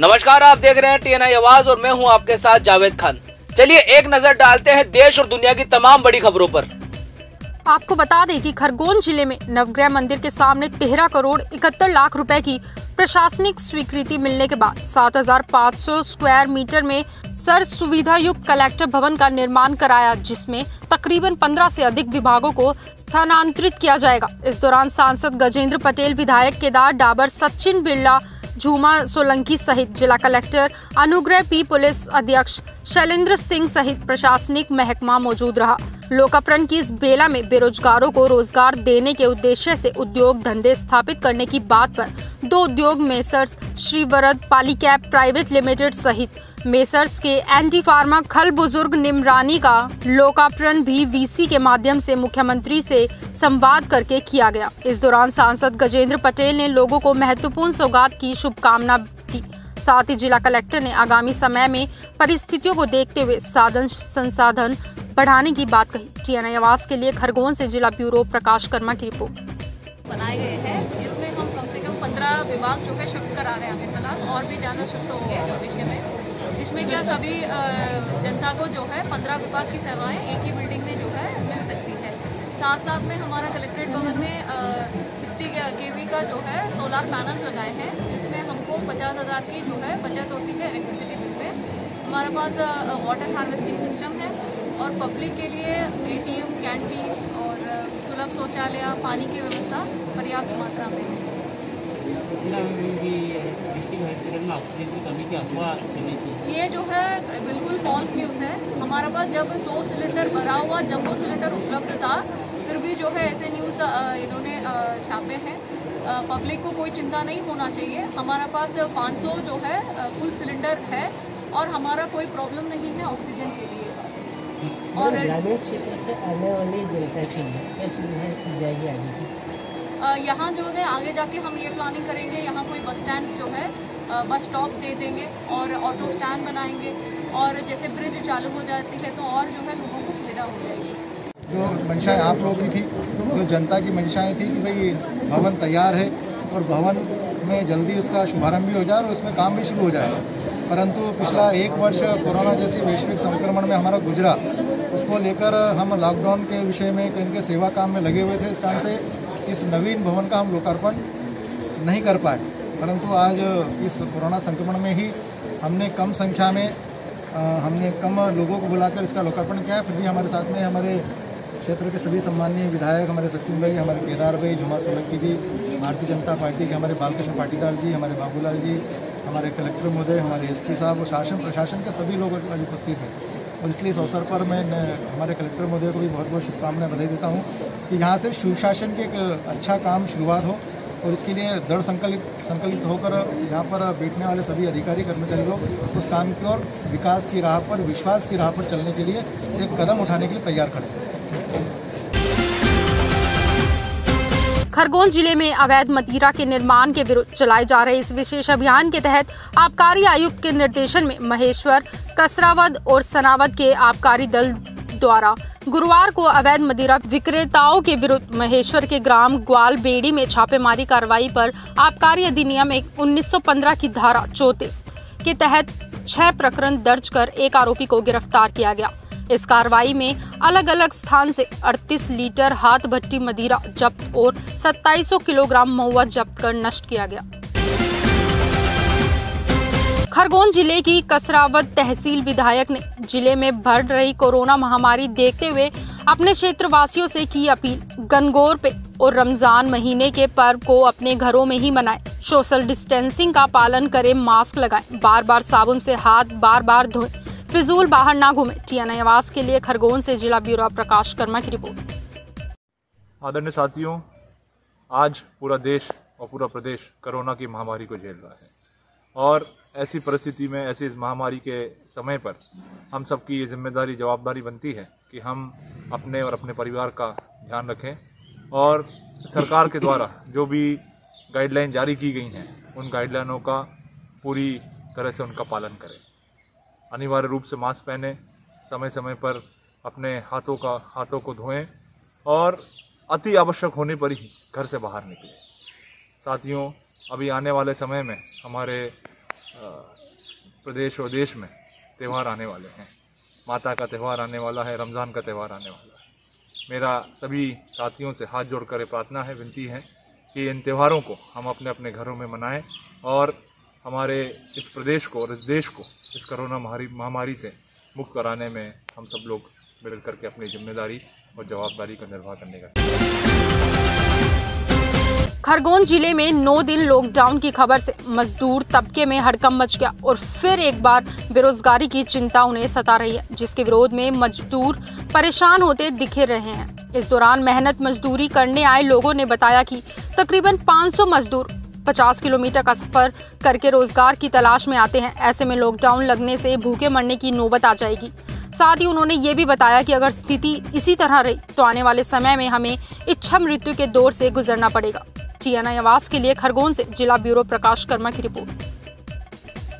नमस्कार, आप देख रहे हैं TNI आवाज और मैं हूं आपके साथ जावेद खान। चलिए एक नजर डालते हैं देश और दुनिया की तमाम बड़ी खबरों पर। आपको बता दें कि खरगोन जिले में नवग्रह मंदिर के सामने 13 करोड़ 71 लाख रुपए की प्रशासनिक स्वीकृति मिलने के बाद 7,500 स्क्वायर मीटर में सर्व सुविधा युक्त कलेक्टर भवन का निर्माण कराया, जिसमें तकरीबन 15 से अधिक विभागों को स्थानांतरित किया जाएगा। इस दौरान सांसद गजेंद्र पटेल, विधायक केदार डाबर, सचिन बिरला, झूमा सोलंकी सहित जिला कलेक्टर अनुग्रह पी, पुलिस अधीक्षक शैलेंद्र सिंह सहित प्रशासनिक महकमा मौजूद रहा। लोकार्पण की इस बेला में बेरोजगारों को रोजगार देने के उद्देश्य से उद्योग धंधे स्थापित करने की बात पर 2 उद्योग मेसर्स श्रीवरद पॉलीकैब प्राइवेट लिमिटेड सहित मेसर्स के एंटी फार्मा खल बुजुर्ग निमरानी का लोकार्पण भी वीसी के माध्यम से मुख्यमंत्री से संवाद करके किया गया। इस दौरान सांसद गजेंद्र पटेल ने लोगों को महत्वपूर्ण सौगात की शुभकामना दी। साथ ही जिला कलेक्टर ने आगामी समय में परिस्थितियों को देखते हुए साधन संसाधन बढ़ाने की बात कही। TNI आवाज के लिए खरगोन से जिला ब्यूरो प्रकाश कर्मा की रिपोर्ट। बनाए गए हैं जिसमें हम कम से कम 15 विभाग जो है शिफ्ट करा रहे हैं अभी फिलहाल, और भी ज़्यादा शिफ्ट होंगे भविष्य में। इसमें क्या सभी जनता को जो है 15 विभाग की सेवाएं एक ही बिल्डिंग में जो है मिल सकती है। साथ साथ में हमारा कलेक्ट्रेट भवन में 60 kV का जो है सोलर पैनल लगाए हैं, जिसमें हमको 50,000 की जो है बचत होती है इलेक्ट्रिसिटी बिल में। हमारे पास वाटर हार्वेस्टिंग सिस्टम है और पब्लिक के लिए ATM, कैंटीन और सुलभ शौचालय, पानी की व्यवस्था पर्याप्त मात्रा में है। ये जो है बिल्कुल फॉल्स न्यूज़ है। हमारे पास जब 100 सिलेंडर भरा हुआ जंबो सिलेंडर उपलब्ध था, फिर भी जो है ऐसे न्यूज़ इन्होंने छापे हैं। पब्लिक को कोई चिंता नहीं होना चाहिए। हमारे पास 500 जो है फुल सिलेंडर है और हमारा कोई प्रॉब्लम नहीं है ऑक्सीजन के लिए। और ग्रामीण क्षेत्र से आने वाली जनता के लिए क्या सुविधाएं की जाएगी आगे? यहाँ जो है आगे जाके हम ये प्लानिंग करेंगे, यहाँ कोई बस स्टैंड जो है बस स्टॉप दे देंगे और ऑटो स्टैंड बनाएंगे, और जैसे ब्रिज चालू हो जाती है तो और जो है लोगों को सुविधा हो जाएगी। जो मंशाएं आप लोगों की थी, जो जनता की मंशाएं थी कि भाई भवन तैयार है और भवन में जल्दी उसका शुभारंभ भी हो जाए और उसमें काम भी शुरू हो जाए, परंतु पिछला 1 वर्ष कोरोना जैसी वैश्विक संक्रमण में हमारा गुजरा, उसको लेकर हम लॉकडाउन के विषय में इनके सेवा काम में लगे हुए थे। इस कारण से इस नवीन भवन का हम लोकार्पण नहीं कर पाए, परंतु आज इस कोरोना संक्रमण में ही हमने कम संख्या में हमने कम लोगों को बुलाकर इसका लोकार्पण किया है। फिर भी हमारे साथ में हमारे क्षेत्र के सभी सम्मानीय विधायक, हमारे सचिन भाई, हमारे केदार भाई, झुमा सोलंकी जी, भारतीय जनता पार्टी के हमारे बालकृष्ण पाटीदार जी, हमारे बाबूलाल जी, हमारे कलेक्टर महोदय, हमारे SP साहब और शासन प्रशासन के सभी लोग उपस्थित हैं। और इसलिए इस अवसर पर मैं हमारे कलेक्टर महोदय को भी बहुत बहुत शुभकामनाएं बधाई देता हूँ कि यहाँ से सुशासन के एक अच्छा काम शुरुआत हो, और इसके लिए दृढ़ संकल्पित होकर यहाँ पर बैठने वाले सभी अधिकारी कर्मचारी लोग उस काम की और विकास की राह पर, विश्वास की राह पर चलने के लिए एक कदम उठाने के लिए तैयार खड़े। खरगोन जिले में अवैध मदिरा के निर्माण के विरुद्ध चलाए जा रहे इस विशेष अभियान के तहत आबकारी आयुक्त के निर्देशन में महेश्वर, कसरावद और सनावद के आबकारी दल द्वारा गुरुवार को अवैध मदिरा विक्रेताओं के विरुद्ध महेश्वर के ग्राम ग्वाल बेड़ी में छापेमारी कार्रवाई पर आबकारी अधिनियम 1915 की धारा 34 के तहत 6 प्रकरण दर्ज कर एक आरोपी को गिरफ्तार किया गया। इस कार्रवाई में अलग अलग स्थान से 38 लीटर हाथ भट्टी मदिरा जब्त और 2700 किलोग्राम महुआ जब्त कर नष्ट किया गया। खरगोन जिले की कसरावद तहसील विधायक ने जिले में बढ़ रही कोरोना महामारी देखते हुए अपने क्षेत्रवासियों से की अपील, गनगौर पे और रमजान महीने के पर्व को अपने घरों में ही मनाएं, सोशल डिस्टेंसिंग का पालन करें, मास्क लगाएं, बार बार साबुन से हाथ बार बार धोएं, फिजूल बाहर ना घूमें। TNI आवाज के लिए खरगोन से जिला ब्यूरो प्रकाश कर्मा की रिपोर्ट। आदरणीय साथियों, आज पूरा देश और पूरा प्रदेश कोरोना की महामारी को झेल रहा है, और ऐसी परिस्थिति में, ऐसी इस महामारी के समय पर हम सबकी ये जिम्मेदारी, जवाबदारी बनती है कि हम अपने और अपने परिवार का ध्यान रखें, और सरकार के द्वारा जो भी गाइडलाइन जारी की गई हैं उन गाइडलाइनों का पूरी तरह से उनका पालन करें। अनिवार्य रूप से मास्क पहने, समय समय पर अपने हाथों को धोएं और अति आवश्यक होने पर ही घर से बाहर निकलें। साथियों, अभी आने वाले समय में हमारे प्रदेश और देश में त्यौहार आने वाले हैं। माता का त्यौहार आने वाला है, रमज़ान का त्यौहार आने वाला है। मेरा सभी साथियों से हाथ जोड़कर प्रार्थना है, विनती है कि इन त्योहारों को हम अपने अपने घरों में मनाएं और हमारे इस प्रदेश को और इस देश को इस कोरोना महामारी से मुक्त कराने में हम सब लोग मिल करके अपनी जिम्मेदारी और जवाबदारी का निर्वाह करने का। खरगोन जिले में 9 दिन लॉकडाउन की खबर से मजदूर तबके में हड़कंप मच गया और फिर एक बार बेरोजगारी की चिंता उन्हें सता रही है, जिसके विरोध में मजदूर परेशान होते दिखे रहे हैं। इस दौरान मेहनत मजदूरी करने आए लोगों ने बताया कि तकरीबन 500 मजदूर 50 किलोमीटर का सफर करके रोजगार की तलाश में आते हैं। ऐसे में लॉकडाउन लगने से भूखे मरने की नौबत आ जाएगी। साथ ही उन्होंने ये भी बताया कि अगर स्थिति इसी तरह रही तो आने वाले समय में हमें इच्छा मृत्यु के दौर से गुजरना पड़ेगा। TNI आवाज के लिए खरगोन से जिला ब्यूरो प्रकाश कर्मा की रिपोर्ट।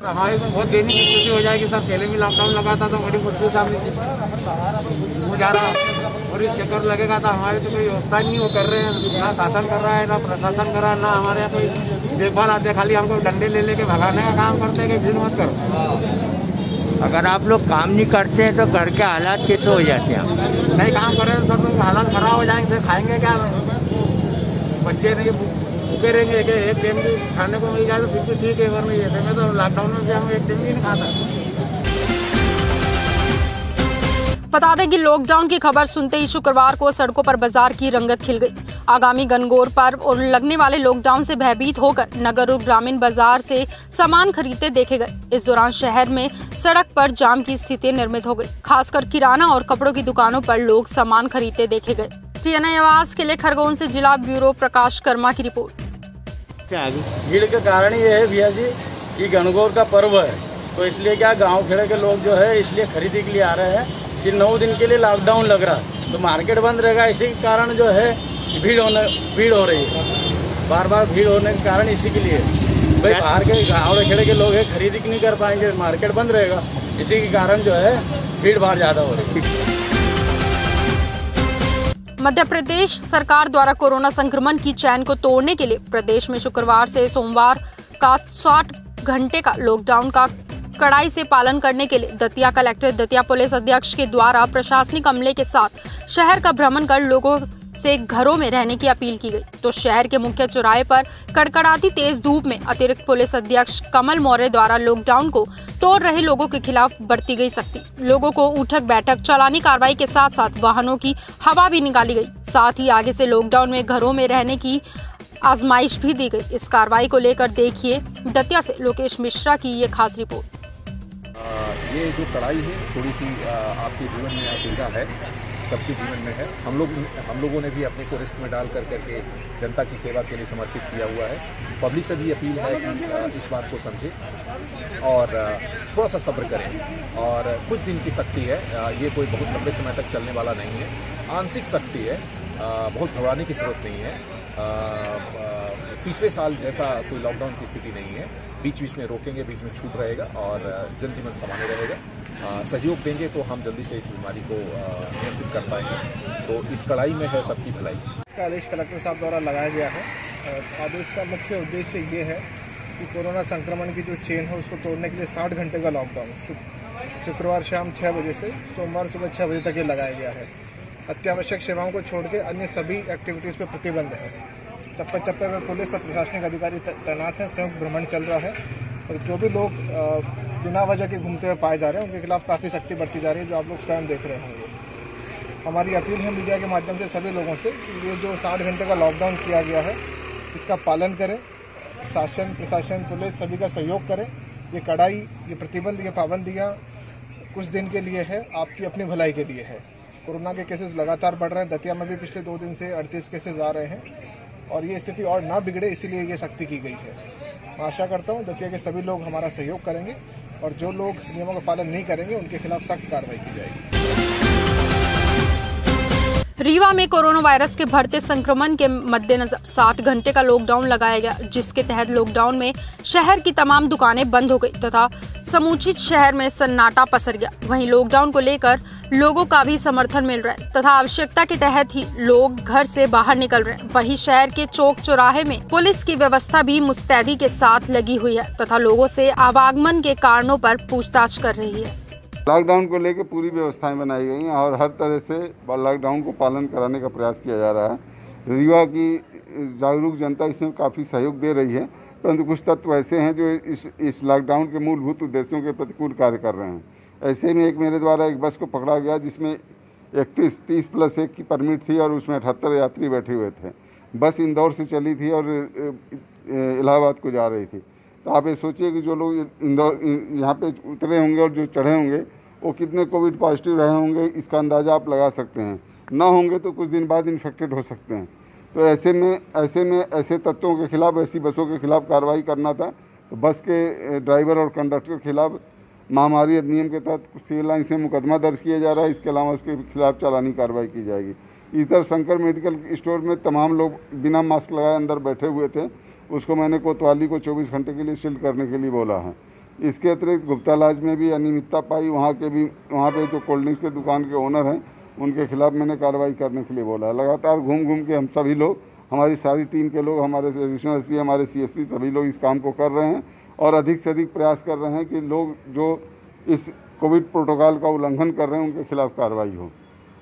हमारे तो बहुत देने की स्थिति हो जाएगी सर। पहले भी लॉकडाउन लगा था तो बड़ी मुश्किल सामने हो जा रहा और इस चक्कर लगेगा तो हमारे तो कोई व्यवस्था नहीं वो कर रहे हैं, ना शासन कर रहा है ना प्रशासन कर रहा है, ना हमारे यहाँ कोई देखभाल आते हैं। खाली हमको डंडे ले लेके भगाने का काम करते हैं कि भीड़ मत करो। अगर आप लोग काम नहीं करते हैं तो घर के हालात कैसे हो जाते हैं? नहीं काम कर रहे हैं सर तो हालात खराब हो जाएंगे। खाएंगे क्या? बच्चे नहीं भूखे रहेंगे। एक टाइम भी खाने को मिल जाए तो फिर भी ठीक है, वरना ऐसे में तो लॉकडाउन में भी हम एक टाइम भी नहीं खाता। बता दें कि लॉकडाउन की खबर सुनते ही शुक्रवार को सड़कों पर बाजार की रंगत खिल गई। आगामी गणगौर पर्व और लगने वाले लॉकडाउन से भयभीत होकर नगर और ग्रामीण बाजार से सामान खरीदते देखे गए। इस दौरान शहर में सड़क पर जाम की स्थिति निर्मित हो गई। खासकर किराना और कपड़ों की दुकानों पर लोग सामान खरीदते देखे गए। TNI आवाज के लिए खरगोन से जिला ब्यूरो प्रकाश कर्मा की रिपोर्ट। भीड़ के कारण ये है भैया जी कि गणगौर का पर्व है, तो इसलिए क्या गांव खेड़े के लोग जो है इसलिए खरीदी के लिए आ रहे हैं कि 9 दिन के लिए लॉकडाउन लग रहा है तो मार्केट बंद रहेगा। इसी के कारण जो है भीड़ हो रही है, बार बार भीड़ होने के कारण इसी के लिए भाई बाहर के गाँव खेड़े के लोग है खरीदी नहीं कर पाएंगे, मार्केट बंद रहेगा। इसी के कारण जो है भीड़ भाड़ ज्यादा हो रही है। मध्य प्रदेश सरकार द्वारा कोरोना संक्रमण की चैन को तोड़ने के लिए प्रदेश में शुक्रवार से सोमवार का 60 घंटे का लॉकडाउन का कड़ाई से पालन करने के लिए दतिया कलेक्टर, दतिया पुलिस अधीक्षक के द्वारा प्रशासनिक अमले के साथ शहर का भ्रमण कर लोगों से घरों में रहने की अपील की गई। तो शहर के मुख्य चौराहे पर कड़कड़ाती तेज धूप में अतिरिक्त पुलिस अधीक्षक कमल मौर्य द्वारा लॉकडाउन को तोड़ रहे लोगों के खिलाफ बरती गई सख्ती। लोगों को उठक बैठक चालानी कार्रवाई के साथ साथ वाहनों की हवा भी निकाली गई। साथ ही आगे से लॉकडाउन में घरों में रहने की आजमाइश भी दी गई। इस कार्रवाई को लेकर देखिए दतिया से लोकेश मिश्रा की ये खास रिपोर्ट। ये जो कड़ाई है थोड़ी सी आपके जीवन में असुविधा है, सबके जीवन में है। हम लोगों ने भी अपने को रिस्क में डाल करके जनता की सेवा के लिए समर्पित किया हुआ है। पब्लिक से भी अपील है कि इस बात को समझें और थोड़ा सा सब्र करें। और कुछ दिन की सख्ती है, ये कोई बहुत लंबे समय तक चलने वाला नहीं है। आंशिक सख्ती है, बहुत घबराने की जरूरत नहीं है। पिछले साल जैसा कोई लॉकडाउन की स्थिति नहीं है। बीच बीच में रोकेंगे, बीच में छूट रहेगा और जनजीवन सामान्य रहेगा। सहयोग देंगे तो हम जल्दी से इस बीमारी को नियंत्रित कर पाएंगे। तो इस कड़ाई में है सबकी भलाई। इसका आदेश कलेक्टर साहब द्वारा लगाया गया है। आदेश का मुख्य उद्देश्य ये है कि कोरोना संक्रमण की जो चेन है उसको तोड़ने के लिए 60 घंटे का लॉकडाउन शुक्रवार शाम 6 बजे से सोमवार सुबह 6 बजे तक ये लगाया गया है। अत्यावश्यक सेवाओं को छोड़ के अन्य सभी एक्टिविटीज़ पर प्रतिबंध है। चप्पे चप्पे में पुलिस और प्रशासनिक अधिकारी तैनात हैं। संयुक्त भ्रमण चल रहा है और जो भी लोग बिना वजह के घूमते हुए पाए जा रहे हैं उनके खिलाफ काफ़ी सख्ती बरती जा रही है, जो आप लोग स्वयं देख रहे होंगे। हमारी अपील है मीडिया के माध्यम से सभी लोगों से कि ये जो 60 घंटे का लॉकडाउन किया गया है इसका पालन करें। शासन, प्रशासन, पुलिस सभी का सहयोग करें। ये कड़ाई, ये प्रतिबंध, ये पाबंदियाँ कुछ दिन के लिए है, आपकी अपनी भलाई के लिए है। कोरोना के केसेस लगातार बढ़ रहे हैं। दतिया में भी पिछले 2 दिन से 38 केसेस आ रहे हैं और ये स्थिति और ना बिगड़े इसीलिए ये सख्ती की गई है। मैं आशा करता हूँ दतिया के सभी लोग हमारा सहयोग करेंगे और जो लोग नियमों का पालन नहीं करेंगे उनके खिलाफ सख्त कार्रवाई की जाएगी। रीवा में कोरोना वायरस के बढ़ते संक्रमण के मद्देनजर 60 घंटे का लॉकडाउन लगाया गया, जिसके तहत लॉकडाउन में शहर की तमाम दुकानें बंद हो गई तथा समूचित शहर में सन्नाटा पसर गया। वहीं लॉकडाउन को लेकर लोगों का भी समर्थन मिल रहा है तथा आवश्यकता के तहत ही लोग घर से बाहर निकल रहे हैं। वहीं शहर के चौक चौराहे में पुलिस की व्यवस्था भी मुस्तैदी के साथ लगी हुई है तथा लोगों से आवागमन के कारणों पर पूछताछ कर रही है। लॉकडाउन को लेकर पूरी व्यवस्थाएं बनाई गई हैं और हर तरह से लॉकडाउन को पालन कराने का प्रयास किया जा रहा है। रीवा की जागरूक जनता इसमें काफ़ी सहयोग दे रही है, परंतु कुछ तत्व ऐसे हैं जो इस लॉकडाउन के मूलभूत उद्देश्यों के प्रतिकूल कार्य कर रहे हैं। ऐसे में मेरे द्वारा एक बस को पकड़ा गया जिसमें 30+1 की परमिट थी और उसमें 78 यात्री बैठे हुए थे। बस इंदौर से चली थी और इलाहाबाद को जा रही थी। तो आप ये सोचिए कि जो लोग इंदौर यहाँ पे उतरे होंगे और जो चढ़े होंगे वो कितने कोविड पॉजिटिव रहे होंगे, इसका अंदाज़ा आप लगा सकते हैं। ना होंगे तो कुछ दिन बाद इन्फेक्टेड हो सकते हैं। तो ऐसे तत्वों के खिलाफ, ऐसी बसों के खिलाफ कार्रवाई करना था। तो बस के ड्राइवर और कंडक्टर के खिलाफ महामारी अधिनियम के तहत सिविल लाइन्स में मुकदमा दर्ज किया जा रहा है। इसके अलावा उसके खिलाफ चालानी कार्रवाई की जाएगी। इधर शंकर मेडिकल स्टोर में तमाम लोग बिना मास्क लगाए अंदर बैठे हुए थे, उसको मैंने कोतवाली को 24 घंटे के लिए सील करने के लिए बोला है। इसके अतिरिक्त गुप्ता लॉज में भी अनियमितता पाई, वहाँ पे जो कोल्ड ड्रिंक्स के दुकान के ओनर हैं उनके खिलाफ मैंने कार्रवाई करने के लिए बोला है। लगातार घूम के हम सभी लोग, हमारी सारी टीम के लोग, हमारे एडिशनल एसपी, हमारे CSP सभी लोग इस काम को कर रहे हैं और अधिक से अधिक प्रयास कर रहे हैं कि लोग जो इस कोविड प्रोटोकॉल का उल्लंघन कर रहे हैं उनके खिलाफ कार्रवाई हो।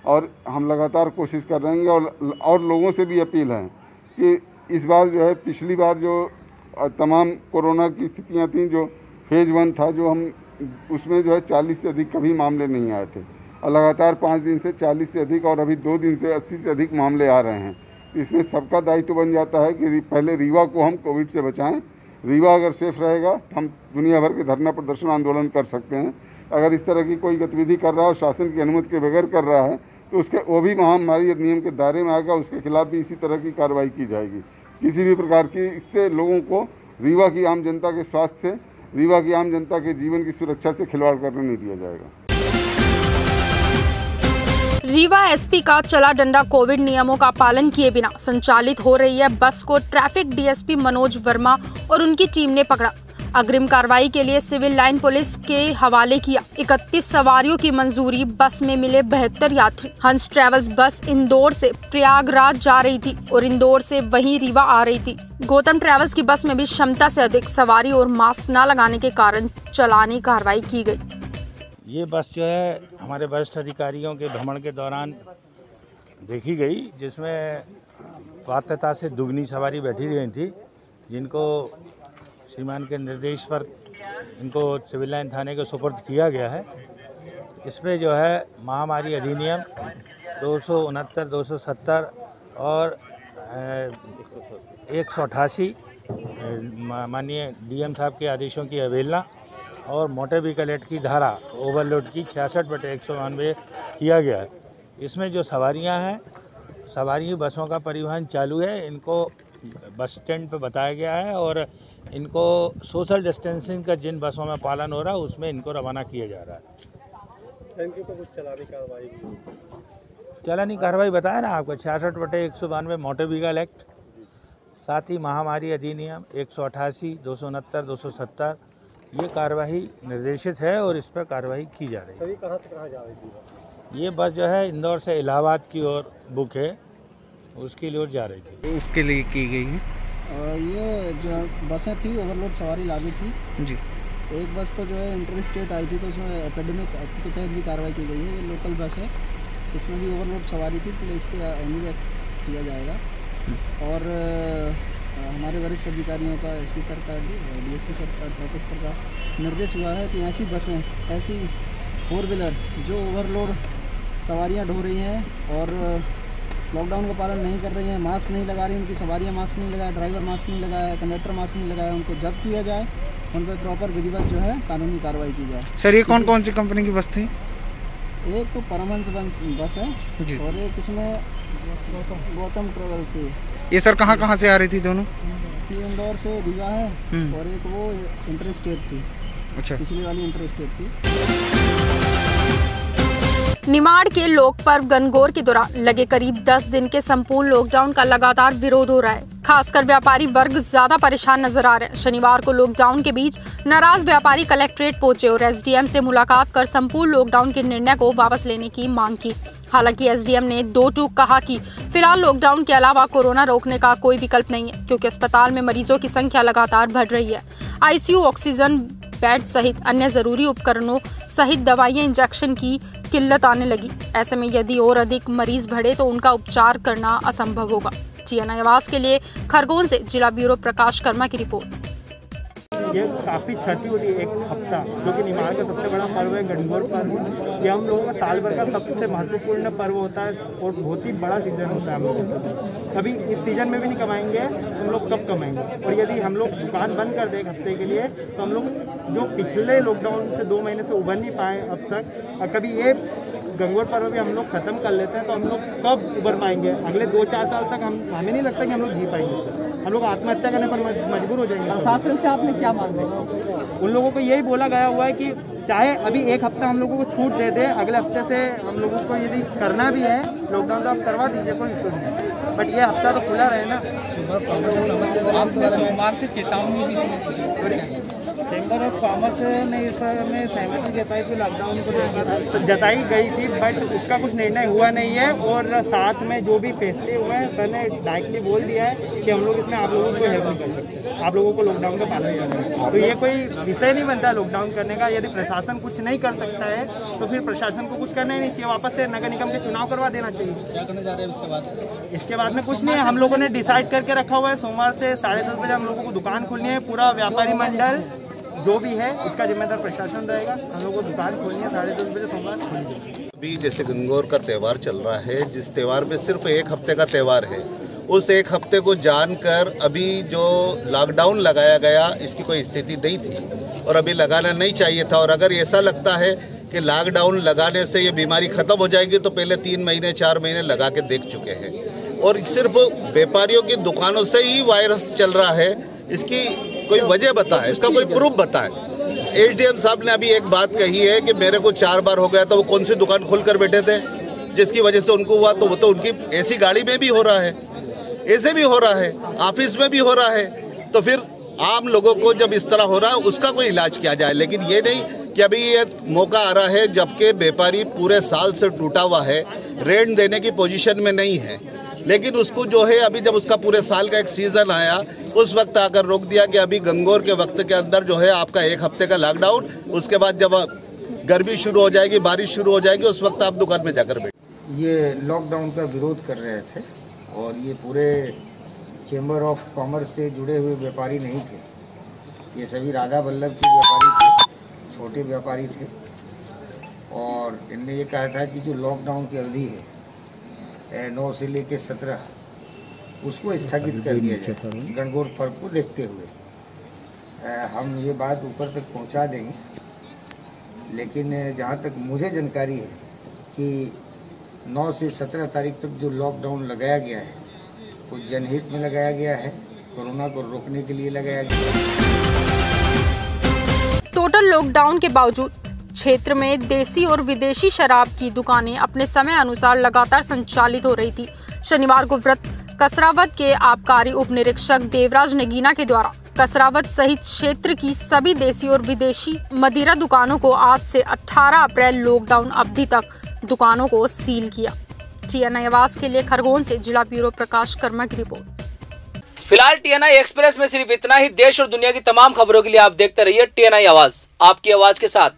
और हम लगातार कोशिश कर रहे हैं और लोगों से भी अपील है कि इस बार जो है, पिछली बार जो तमाम कोरोना की स्थितियां थीं, जो फेज़ 1 था, जो हम उसमें जो है 40 से अधिक कभी मामले नहीं आए थे और लगातार 5 दिन से 40 से अधिक और अभी 2 दिन से 80 से अधिक मामले आ रहे हैं। इसमें सबका दायित्व बन जाता है कि पहले रीवा को हम कोविड से बचाएं। रीवा अगर सेफ रहेगा तो हम दुनिया भर के धरना प्रदर्शन आंदोलन कर सकते हैं। अगर इस तरह की कोई गतिविधि कर रहा है और शासन की अनुमति के बगैर कर रहा है तो वो भी महामारी अधिनियम के दायरे में आएगा, उसके खिलाफ भी इसी तरह की कार्रवाई की जाएगी। किसी भी प्रकार की इससे लोगों को रीवा की आम जनता के स्वास्थ्य से, रीवा की आम जनता के जीवन की सुरक्षा से खिलवाड़ करने नहीं दिया जाएगा। रीवा SP का चला डंडा कोविड नियमों का पालन किए बिना संचालित हो रही है बस को ट्रैफिक DSP मनोज वर्मा और उनकी टीम ने पकड़ा। अग्रिम कार्रवाई के लिए सिविल लाइन पुलिस के हवाले किया। 31 सवारियों की मंजूरी। बस में मिले 72 यात्री। हंस ट्रेवल्स बस इंदौर से प्रयागराज जा रही थी और इंदौर से वहीं रीवा आ रही थी। गौतम ट्रेवल्स की बस में भी क्षमता से अधिक सवारी और मास्क न लगाने के कारण चालानी कार्रवाई की गई। ये बस जो है हमारे वरिष्ठ अधिकारियों के भ्रमण के दौरान देखी गई, जिसमें पात्रता से दुगनी सवारी बैठी हुई थी, जिनको श्रीमान के निर्देश पर इनको सिविल लाइन थाने को सुपुर्द किया गया है। इसमें जो है महामारी अधिनियम 269, 270 और 188 माननीय DM साहब के आदेशों की अवहेलना और मोटर व्हीकल एक्ट की धारा ओवरलोड की 66/192 किया गया है। इसमें जो सवारियां हैं, सवारी बसों का परिवहन चालू है। इनको बस स्टैंड पे बताया गया है और इनको सोशल डिस्टेंसिंग का जिन बसों में पालन हो रहा है उसमें इनको रवाना किया जा रहा है। इनके ऊपर कुछ चालानी कार्रवाई बताया ना आपको, 66/192 मोटर व्हीकल एक्ट, साथ ही महामारी अधिनियम 188, 269, 270 ये कार्रवाई निर्देशित है और इस पर कार्रवाई की जा रही है। कहाँ से कहाँ जा रही थी? ये बस जो है इंदौर से इलाहाबाद की ओर बुक है, उसके लिए जा रही थी। उसके लिए की गई है। ये जो बसें थी ओवरलोड सवारी लादी थी जी। एक बस को जो है इंटर स्टेट आई थी तो उसमें एपिडेमिक एक्ट के तहत भी कार्रवाई की गई है। ये लोकल बस है, इसमें भी ओवरलोड सवारी थी तो इसके एनुअल किया जाएगा। और हमारे वरिष्ठ अधिकारियों का SP सर का, DSP सर का, ट्रैफिक सर का निर्देश हुआ है कि ऐसी बसें, ऐसी 4 व्हीलर जो ओवरलोड सवारियां ढो रही हैं और लॉकडाउन का पालन नहीं कर रही हैं, मास्क नहीं लगा रही, उनकी सवारियां मास्क नहीं लगाए, ड्राइवर मास्क नहीं लगाया, कंडक्टर मास्क नहीं लगाया, उनको जब्त किया जाए, उन पर प्रॉपर विधिवत जो है कानूनी कार्रवाई की जाए। सर ये कौन कौन सी कंपनी की बस थी? एक तो परमहंस बस है और एक इसमें गौतम ट्रेवल्स है। ये सर कहाँ से आ रही थी दोनों? ये इंदौर से रीवा है और एक वो इंटर स्टेट थी। अच्छा, पिछली वाली इंटर स्टेट थी। निमाड़ के लोक पर्व गणगौर के दौरान लगे करीब 10 दिन के संपूर्ण लॉकडाउन का लगातार विरोध हो रहा है। खासकर व्यापारी वर्ग ज्यादा परेशान नजर आ रहे हैं। शनिवार को लॉकडाउन के बीच नाराज व्यापारी कलेक्ट्रेट पहुंचे और एसडीएम से मुलाकात कर संपूर्ण लॉकडाउन के निर्णय को वापस लेने की मांग की। हालांकि एसडीएम ने दो टूक कहा कि फिलहाल लॉकडाउन के अलावा कोरोना रोकने का कोई विकल्प नहीं है, क्योंकि अस्पताल में मरीजों की संख्या लगातार बढ़ रही है। आईसीयू, ऑक्सीजन बेड सहित अन्य जरूरी उपकरणों सहित दवाइयां, इंजेक्शन की किल्लत आने लगी। ऐसे में यदि और अधिक मरीज बढ़े तो उनका उपचार करना असंभव होगा। TNI आवाज के लिए खरगोन से जिला ब्यूरो प्रकाश कर्मा की रिपोर्ट। ये काफ़ी क्षति होती है। एक हफ्ता जो कि निमाड़ का सबसे बड़ा पर्व है गणगौर पर्व, ये हम लोगों का साल भर का सबसे महत्वपूर्ण पर्व होता है और बहुत ही बड़ा सीजन होता है हम लोगों का। कभी इस सीजन में भी नहीं कमाएंगे हम लोग, कब कमाएंगे? और यदि हम लोग दुकान बंद कर दें एक हफ्ते के लिए तो हम लोग जो पिछले लॉकडाउन से 2 महीने से उभर नहीं पाए अब तक, और कभी ये गणगौर पर्व भी हम लोग खत्म कर लेते हैं तो हम लोग कब उभर पाएंगे? अगले 2-4 साल तक हमें नहीं लगता कि हम लोग जी पाएंगे। हम लोग आत्महत्या करने पर मजबूर हो जाएंगे। प्रशासन से आपने क्या मांगा? उन लोगों को यही बोला गया हुआ है कि चाहे अभी एक हफ्ता हम लोगों को छूट दे दे, अगले हफ्ते से हम लोगों को यदि करना भी है लॉकडाउन तो आप करवा दीजिए, कोई इशू नहीं, बट ये हफ्ता तो खुला रहे ना। सोमवार से चेतावनी भी चैम्बर ऑफ कॉमर्स ने इसमें सहमति जताई थी, लॉकडाउन को जताई गई थी, बट उसका कुछ निर्णय हुआ नहीं है। और साथ में जो भी फैसले हुए हैं सर ने डायरेक्टली बोल दिया है कि हम लोग इसमें आप लोगों को हेल्प नहीं कर सकते, आप लोगों को लॉकडाउन का पालन करना है। तो ये कोई विषय नहीं बनता लॉकडाउन करने का। यदि प्रशासन कुछ नहीं कर सकता है तो फिर प्रशासन को कुछ करना ही नहीं चाहिए, वापस से नगर निगम के चुनाव करवा देना चाहिए। क्या करने जा रहे हैं उसके बाद? इसके बाद में कुछ नहीं है, हम लोगों ने डिसाइड करके रखा हुआ है सोमवार से 10:30 बजे हम लोगों को दुकान खोलनी है। पूरा व्यापारी मंडल जो भी है इसका जिम्मेदार प्रशासन रहेगा। हम लोगों को दुकान खोलनी है 10:30 बजे सोमवार खोलेंगे। अभी जैसे गणगौर का त्यौहार चल रहा है, जिस त्यौहार में सिर्फ एक हफ्ते का त्यौहार है, उस एक हफ्ते को जानकर अभी जो लॉकडाउन लगाया गया इसकी कोई स्थिति नहीं थी और अभी लगाना नहीं चाहिए था। और अगर ऐसा लगता है कि लॉकडाउन लगाने से ये बीमारी खत्म हो जाएगी तो पहले 3 महीने 4 महीने लगा के देख चुके हैं। और सिर्फ व्यापारियों की दुकानों से ही वायरस चल रहा है, इसकी कोई वजह बताए, इसका कोई प्रूफ बताए। एसडीएम साहब ने अभी एक बात कही है कि मेरे को 4 बार हो गया था, वो कौन सी दुकान खोल कर बैठे थे जिसकी वजह से उनको हुआ, तो वो तो उनकी ऐसी गाड़ी में भी हो रहा है, ऐसे भी हो रहा है, ऑफिस में भी हो रहा है। तो फिर आम लोगों को जब इस तरह हो रहा है उसका कोई इलाज किया जाए, लेकिन ये नहीं कि अभी ये मौका आ रहा है जबकि व्यापारी पूरे साल से टूटा हुआ है, रेंट देने की पोजीशन में नहीं है, लेकिन उसको जो है अभी जब उसका पूरे साल का एक सीजन आया उस वक्त आकर रोक दिया कि अभी गणगौर के वक्त के अंदर जो है आपका एक हफ्ते का लॉकडाउन, उसके बाद जब गर्मी शुरू हो जाएगी, बारिश शुरू हो जाएगी, उस वक्त आप दुकान में जाकर बैठे। ये लॉकडाउन का विरोध कर रहे थे और ये पूरे चेंबर ऑफ कॉमर्स से जुड़े हुए व्यापारी नहीं थे, ये सभी राधा वल्लभ के व्यापारी थे, छोटे व्यापारी थे। और इनने ये कहा था कि जो लॉकडाउन की अवधि है 9 से लेकर 17 उसको स्थगित कर दिया जाए गणगौर पर्व को देखते हुए। हम ये बात ऊपर तक पहुंचा देंगे, लेकिन जहां तक मुझे जानकारी है कि 9 से 17 तारीख तक जो लॉकडाउन लगाया गया है वो जनहित में लगाया गया है, कोरोना को रोकने के लिए लगाया गया है। टोटल लॉकडाउन के बावजूद क्षेत्र में देसी और विदेशी शराब की दुकानें अपने समय अनुसार लगातार संचालित हो रही थी। शनिवार को व्रत कसरावत के आबकारी उप निरीक्षक देवराज नगीना के द्वारा कसरावत सहित क्षेत्र की सभी देसी और विदेशी मदिरा दुकानों को आज से 18 अप्रैल लॉकडाउन अवधि तक दुकानों को सील किया। TNI आवाज के लिए खरगोन से जिला ब्यूरो प्रकाश कर्मा की रिपोर्ट। फिलहाल TNI एक्सप्रेस में सिर्फ इतना ही। देश और दुनिया की तमाम खबरों के लिए आप देखते रहिए TNI आवाज, आपकी आवाज के साथ।